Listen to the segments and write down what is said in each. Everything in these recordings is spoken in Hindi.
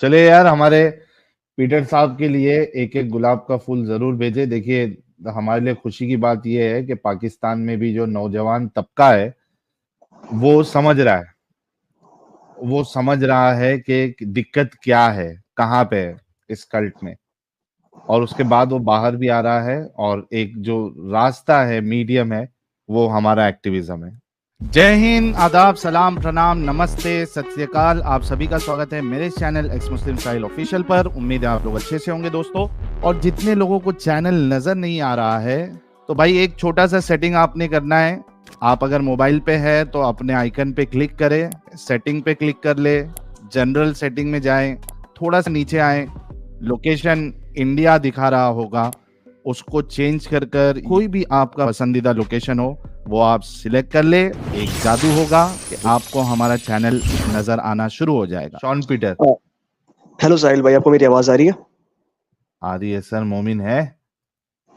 चले यार, हमारे पीटर साहब के लिए एक एक गुलाब का फूल जरूर भेजे। देखिए, हमारे लिए खुशी की बात यह है कि पाकिस्तान में भी जो नौजवान तबका है वो समझ रहा है, वो समझ रहा है कि दिक्कत क्या है, कहाँ पे है इस कल्ट में। और उसके बाद वो बाहर भी आ रहा है, और एक जो रास्ता है, मीडियम है, वो हमारा एक्टिविज्म है। जय हिंद, आदाब, सलाम, प्रणाम, नमस्ते, सत श्री अकाल। आप सभी का स्वागत है मेरे चैनल एक्स मुस्लिम साहिल ऑफिशियल पर। उम्मीद है आप लोग अच्छे से होंगे दोस्तों। और जितने लोगों को चैनल नजर नहीं आ रहा है, तो भाई एक छोटा सा सेटिंग आपने करना है। आप अगर मोबाइल पे है तो अपने आइकन पे क्लिक करें, सेटिंग पे क्लिक कर ले, जनरल सेटिंग में जाएं, थोड़ा सा नीचे आए, लोकेशन इंडिया दिखा रहा होगा, उसको चेंज कर कर कोई भी आपका पसंदीदा लोकेशन हो वो आप सिलेक्ट कर ले। एक जादू होगा कि आपको हमारा चैनल नजर आना शुरू हो जाएगा। Shawn Peter. हेलो साहिल भाई, आपको मेरी आवाज आ रही है? आ रही है सर। मोमिन है?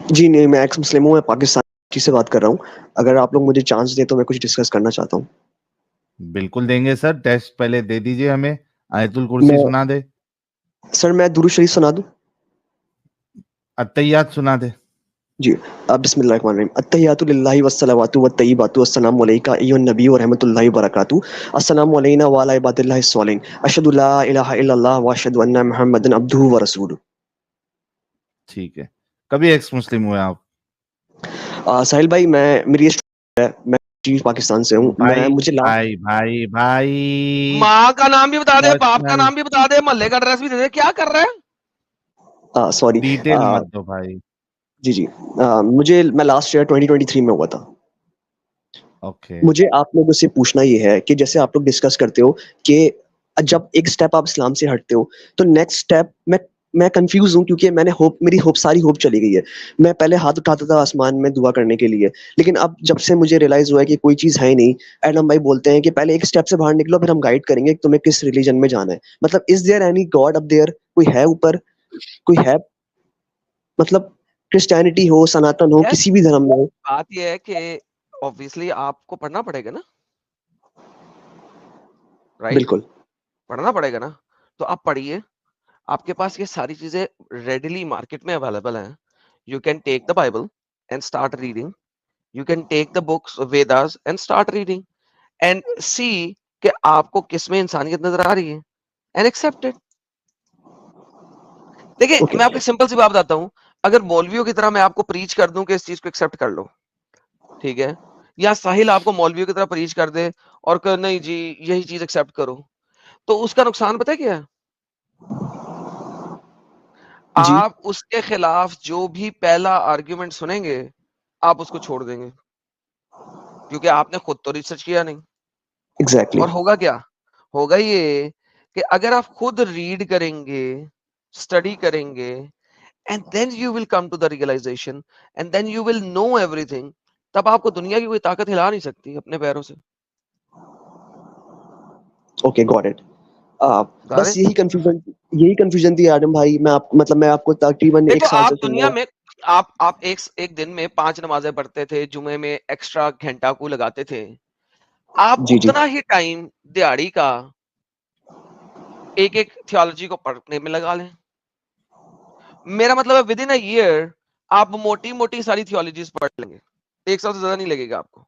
जी नहीं, मैं एक्स मुस्लिम हूँ, मैं पाकिस्तान से बात कर रहा हूँ। अगर आप लोग मुझे चांस दें तो मैं कुछ डिस्कस करना चाहता हूँ। बिल्कुल देंगे सर। टेस्ट पहले दे दीजिए हमें। आयतुल कुर्सी मैं सुना दे। सर मैं दुरूद शरीफ सुना दूं? अत्तहियात सुना दे। जी। बिस्मिल्लाहिर्रहमानिर्रहीम। अत्तहियातु लिल्लाहि वस्सलावातु वत्तय्यिबातु अस्सलामु अलैका अय्युहन नबी व रहमतुल्लाहि व बरकातुहू। अस्सलामु अलैना व अला इबादिल्लाहिस स्वालिहीन। अशहदु ला इलाहा इल्लल्लाह व अशहदु अन्ना मुहम्मदन अब्दुहु व रसूलुहू। ठीक है। कभी एक्स मुस्लिम हुए आप? साहिल भाई, मेरी ये स्टोरी है। मैं पाकिस्तान से हूँ। मैं भाई मुझे लास्ट भाई भाई भाई, माँ का नाम भी बता दे, बाप का पर्सनल नाम भी बता दे, मोहल्ले का एड्रेस भी दे दे। क्या कर रहा है? सॉरी। डिटेल मत दो भाई। जी जी। मैं लास्ट ईयर 2023 में हुआ था। ओके। मुझे आप लोगों से पूछना ये है कि जैसे आप लोग डिस्कस करते हो कि जब एक स्टेप आप इस्लाम से हटते हो तो नेक्स्ट स्टेप मैं कंफ्यूज हूँ, क्योंकि मेरी सारी होप चली गई है। मैं पहले हाथ उठाता था आसमान में दुआ करने के लिए, लेकिन अब जब से मुझे रियलाइज हुआ है कि कोई चीज है ही नहीं। एडम भाई बोलते हैं कि पहले एक स्टेप से बाहर निकलो, फिर हम गाइड करेंगे कि तुम्हें किस रिलीजन में जाना है। मतलब is there any God up there? कोई है ऊपर? कोई है? मतलब क्रिश्चियनिटी हो, सनातन हो, यार किसी भी धर्म में हो। बात यह है कि ऑब्वियसली आपको पढ़ना पड़ेगा ना, राइट? बिल्कुल। पढ़ना पड़ेगा ना, तो आप पढ़िए। आपके पास ये सारी चीजें रेडिली मार्केट में अवेलेबल हैं। You can take the Bible and start reading. You can take the books Vedas and start reading and see कि आपको किस में इंसानियत नजर आ रही है एंड एक्सेप्ट इट। देखिए, ओके। मैं आपको सिंपल सी बात बताता हूँ। अगर मौलवियों की तरह मैं आपको प्रीच कर दूं कि इस चीज को एक्सेप्ट कर लो, ठीक है, या साहिल आपको मौलवियों की तरह प्रीच कर दे और कहे नहीं जी यही चीज एक्सेप्ट करो, तो उसका नुकसान पता है क्या है? जी। आप उसके खिलाफ जो भी पहला आर्ग्यूमेंट सुनेंगे, आप उसको छोड़ देंगे, क्योंकि आपने खुद तो रिसर्च किया नहीं। एग्जैक्टली। और होगा क्या? होगा ये कि अगर आप खुद रीड करेंगे, स्टडी करेंगे, and then you will come to the realisation, and then you will know everything, तब आपको दुनिया की कोई ताकत हिला नहीं सकती अपने पैरों से। Okay, got it. got बस it? यही कंफ्यूजन थी आदम भाई। मैं आपको तकरीबन एक देखो, साल से आप सुन रहा दुनिया हूँ। में आप एक दिन में 5 नमाजें पढ़ते थे, जुमे में एक्स्ट्रा घंटा को लगाते थे। आप जी जी। उतना ही टाइम दिहाड़ी का एक एक थियोलॉजी को पढ़ने में लगा लें। मेरा मतलब है विद इन अ ईयर आप मोटी मोटी सारी थियोलॉजीज पढ़ लेंगे। एक साल से ज्यादा नहीं लगेगा आपको,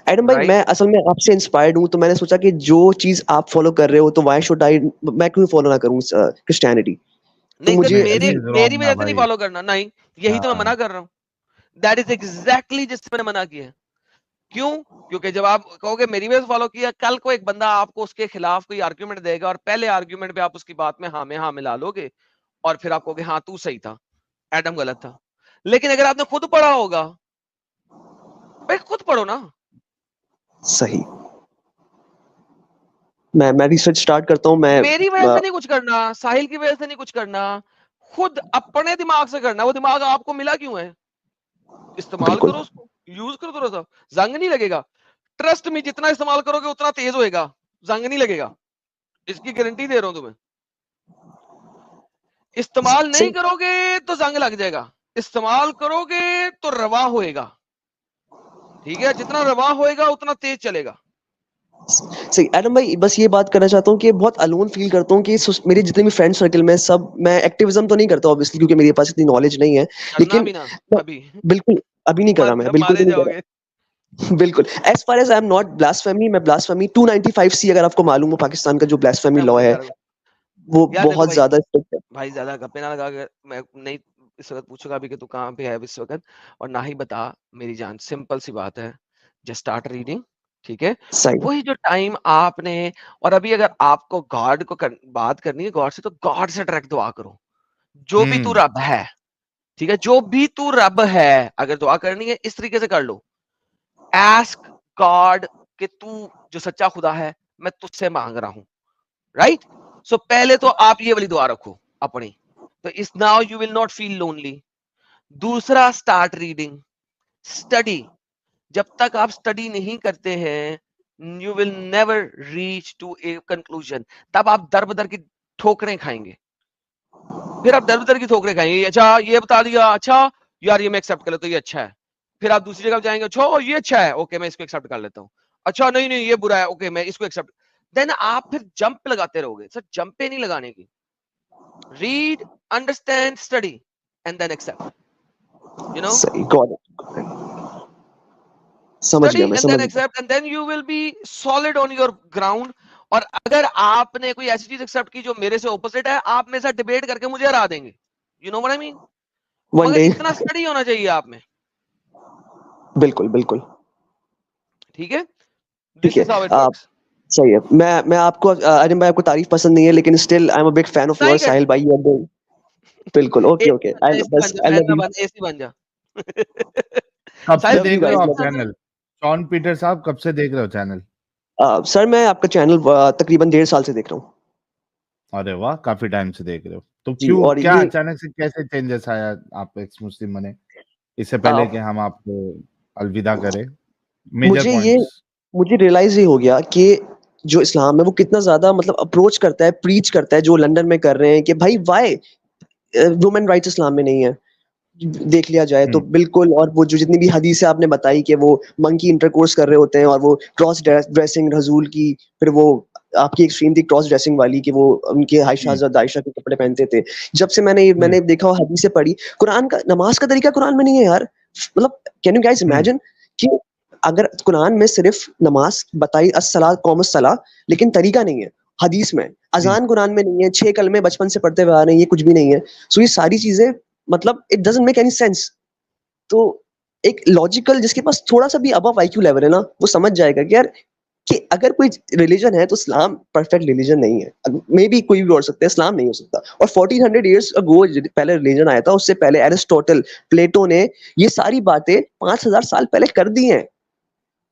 एडम भाई, राइट? मैं असल में आपसे इंस्पायर्ड हूँ, तो मैंने सोचा कि जो चीज आप फॉलो कर रहे हो तो वाई शुड आई, मैं क्यों फॉलो ना करूँ क्रिश्चियनिटी? तो नहीं तो मुझे दिस मेरी इज मेरी रॉन्ग ना वजह से नहीं भाई। फॉलो करना, नहीं। यही तो मैं हाँ। मना कर रहा हूं। दैट इज एग्जैक्टली जिससे मैंने मना किया है। क्यों? क्योंकि जब आप कहोगे मेरी वजह से फॉलो किया, कल को एक बंदा आपको उसके खिलाफ कोई आर्ग्यूमेंट देगा और पहले आर्ग्यूमेंट पे आप उसकी बात में हाँ मिला लोगे, और फिर आप कहोगे हाँ तू सही था, एडम गलत था। लेकिन अगर आपने खुद पढ़ा होगा, भाई खुद पढ़ो ना। सही। मैं रिसर्च स्टार्ट करता हूँ। मैं मेरी वजह से नहीं कुछ करना, साहिल की वजह से नहीं कुछ करना, खुद अपने दिमाग से करना। वो दिमाग आपको मिला क्यों है? इस्तेमाल बिल्कुल। करो उसको, यूज करो थोड़ा सा। जंग नहीं लगेगा। ट्रस्ट में जितना इस्तेमाल करोगे उतना तेज होएगा, जंग नहीं लगेगा। इसकी गारंटी दे रहा हूं तुम्हें। इस्तेमाल नहीं सही। करोगे तो जंग लग जाएगा, इस्तेमाल करोगे तो रवा होएगा। ठीक है, जितना रवा होएगा उतना तेज चलेगा। सही एडम भाई, बस ये बात करना चाहता हूँ कि बहुत अलोन फील करता हूँ कि मेरे जितने भी फ्रेंड सर्कल में सब, मैं एक्टिविज्म तो नहीं करता ऑब्वियसली क्योंकि मेरे पास इतनी नॉलेज नहीं है, करना लेकिन भी ना मैं- अभी। बिल्कुल अभी नहीं करा, मत मैं जब बिल्कुल भी मारे नहीं जाओगे। करा। बिल्कुल, as far as I am not blasphemy, मैं ब्लास्फेमी 295C, अगर आपको मालूम हो पाकिस्तान का जो ब्लास्फेमी मैं लॉ मुझे है, सारा वो यार देखो बहुत भाई, ज्यादा स्ट्रिक्ट है। भाई ज्यादा गप्पे ना लगा के, मैं नहीं इस वक्त पूछूंगा अभी कि तू कहाँ पे है इस वक्त, और ना ही बता मेरी जान, सिंपल सी बात है, जस्ट स्टार्ट रीडिंग, ठीक है। सही वही जो टाइम आपने, और अभी अगर आपको गॉड को बात करनी है गॉड से, तो गॉड से डायरेक्ट दुआ करो, जो भी तू रब है, ठीक है, जो भी तू रब है, अगर दुआ करनी है इस तरीके से कर लो, आस्क गॉड कि तू जो सच्चा खुदा है, मैं तुझसे मांग रहा हूं, राइट। सो पहले तो आप ये वाली दुआ रखो अपनी, तो इस now you will not feel lonely. दूसरा, स्टार्ट रीडिंग, स्टडी। जब तक आप स्टडी नहीं करते हैं, you will never reach to a conclusion, तब आप दर बदर की ठोकरें खाएंगे, फिर आप दर बदर की ठोकरें खाएंगे, अच्छा ये बता दिया, अच्छा यार ये मैं एक्सेप्ट कर लेता हूँ, ये अच्छा है, फिर आप दूसरी जगह जाएंगे, अच्छा ये अच्छा है, ओके मैं इसको एक्सेप्ट कर लेता हूँ, अच्छा नहीं नहीं ये बुरा है, ओके मैं इसको एक्सेप्ट, देन आप फिर जंप लगाते रहोगे। सर जंप पे नहीं लगाने की, read, understand, study, and then accept, you know, सही, गॉट इट, समझ गया, study मैं and समझ then गया। accept, and then you will be solid on your ground। और अगर आपने कोई ऐसी चीज एक्सेप्ट की जो मेरे से ऑपोजिट है, आप मेरे साथ डिबेट करके मुझे हरा देंगे, you know what I mean, one मगर डे। इतना स्टडी होना चाहिए आप में, बिल्कुल बिल्कुल। ठीक है, ठीक दिस है, इज हाउ इट वर्क्स। सही है। मैं आपको अरिन भाई, आपको तारीफ पसंद नहीं है, लेकिन still I am a big fan of नहीं योर, कर साहिल भाई, यू आर डूइंग बिल्कुल ओके ओके। आई एसी बन बस जा, आई फैन लव ना यू, बन, एसी बन जा। कब से साहिल लव यू देख रहे हो गाइस, आप love you. Channel? John Peter साहब, कब से देख रहे हो चैनल? सर मैं आपका चैनल तकरीबन 1.5 साल से देख रहा हूँ अरे वाह, काफी टाइम से देख रहे हो। तो जी। क्यों, और क्या ये अचानक से कैसे चेंजेस आया, आप एक्स मुस्लिम बने? इससे अ, पहले कि हम आपको अलविदा करें, मेजर मुझे ये पॉइंट्स। मुझे रियलाइज ये हो गया कि जो इस्लाम है वो कितना ज्यादा मतलब अप्रोच करता है, प्रीच करता है, जो लंदन में कर रहे हैं कि भाई वाई वुमेन राइट्स इस्लाम में नहीं है, देख लिया जाए तो बिल्कुल। और वो जो जितनी भी हदीसें आपने बताई कि वो मंकी इंटरकोर्स कर रहे होते हैं, और वो क्रॉस ड्रेसिंग रसूल की, फिर वो आपकी एक्सट्रीम थी क्रॉस ड्रेसिंग वाली कि वो उनके आयशा हज़रत आयशा के कपड़े पहनते थे। जब से मैंने देखा और हदीसें पढ़ी, कुरान का नमाज का तरीका कुरान में नहीं है यार। मतलब कैन यू गाइस इमेजिन कि अगर कुरान में सिर्फ नमाज बताई अस्सलात कौमुस सला, लेकिन तरीका नहीं है हदीस में, अजान कुरान में नहीं है, 6 कलमे बचपन से पढ़ते हुए आ रहे हैं, ये कुछ भी नहीं है। सो ये सारी चीजें मतलब it doesn't make any sense. तो एक लॉजिकल जिसके पास थोड़ा सा भी अबव आईक्यू लेवल है ना, वो समझ जाएगा कि यार कि अगर कोई रिलीजन है तो इस्लाम परफेक्ट रिलीजन नहीं है। मे बी कोई भी और सकता है, इस्लाम नहीं हो सकता। और 1400 ईयर्स अगो पहले रिलीजन आया था, उससे पहले एरिस्टोटल, प्लेटो ने ये सारी बातें 5000 साल पहले कर दी हैं।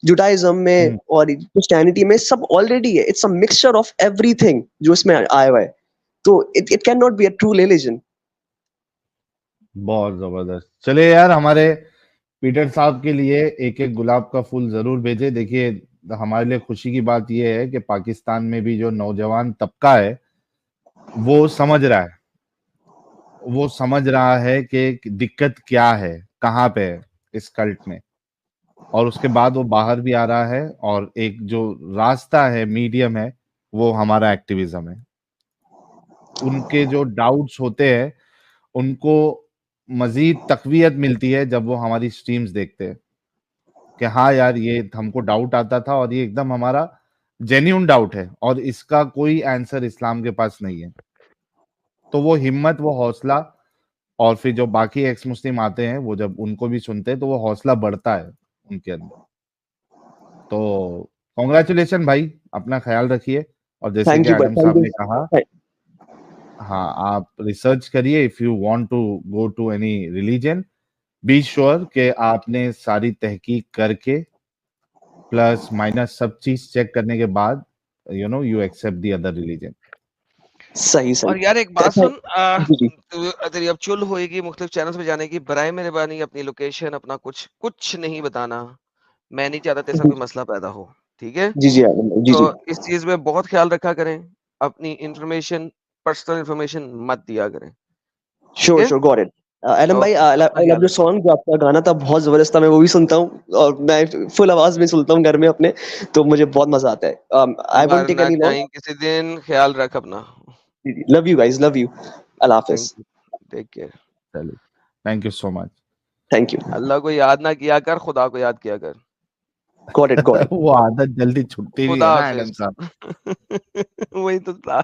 जुडाइज्म में और क्रिश्चियनिटी में सब ऑलरेडी है, it's a mixture of everything जो इसमें आया हुआ है। तो it can not be a true religion. बहुत जबरदस्त। चलिए यार, हमारे पीटर साहब के लिए एक एक गुलाब का फूल जरूर भेजे। देखिए, हमारे लिए खुशी की बात यह है कि पाकिस्तान में भी जो नौजवान तबका है वो समझ रहा है, वो समझ रहा है कि दिक्कत क्या है, कहाँ पे है इस कल्ट में, और उसके बाद वो बाहर भी आ रहा है। और एक जो रास्ता है, मीडियम है, वो हमारा एक्टिविज्म है। उनके जो डाउट्स होते हैं, उनको मजीद तकवीयत मिलती है जब वो हमारी स्ट्रीम्स देखते हैं कि हाँ यार, ये हमको डाउट आता था और ये एकदम हमारा जेन्युइन डाउट है और इसका कोई आंसर इस्लाम के पास नहीं है। तो वो हिम्मत, वो हौसला, और फिर जो बाकी एक्स मुस्लिम आते हैं, वो जब उनको भी सुनते हैं तो वो हौसला बढ़ता है उनके अंदर। तो कॉन्ग्रेचुलेशन भाई, अपना ख्याल रखिए। और जैसे कि थैंक यू एडम थैंक साहब यू। ने कहा, हाँ, आप रिसर्च करिए। If you want to go to any religion, be sure कि आपने सारी तहकीक करके प्लस माइनस सब चीज चेक करने के बाद you accept the other religion. सही सही। और यार एक बात अच्छा, सुन, जी जी। तेरी अब चुल होएगी मुख्तलिफ चैनल्स पे जाने की, बराए मेहरबानी अपनी लोकेशन अपना कुछ कुछ नहीं बताना, मैं नहीं चाहता तेरे साथ कोई मसला पैदा हो, ठीक है। जी जी आलम भाई, जी तो जी। इस चीज में बहुत ख्याल रखा करें, अपनी इंफॉर्मेशन, पर्सनल इंफॉर्मेशन मत दिया करें, ठीक श्योर है। Sure, got it. एलम भाई, आई लव योर सॉन्ग, जो आपका गाना था बहुत जबरदस्त था, मैं वो भी सुनता हूँ और मैं फुल आवाज में सुनता हूँ घर में अपने, तो मुझे बहुत मजा आता है। आई वोंट टेक वरना एनी लॉन्ग। कहीं किसी दिन ख्याल रख अपना। Love you guys, love you, अल्लाह थैंक हाफिज, यू, टेक केयर। चलिए, thank you so much. Thank you, अल्लाह को याद ना किया कर, खुदा को याद किया कर। Got it, got it. वो आदत जल्दी छुट्टी नहीं खुदा है ना एडम हाफिज। साहब। वही तो था।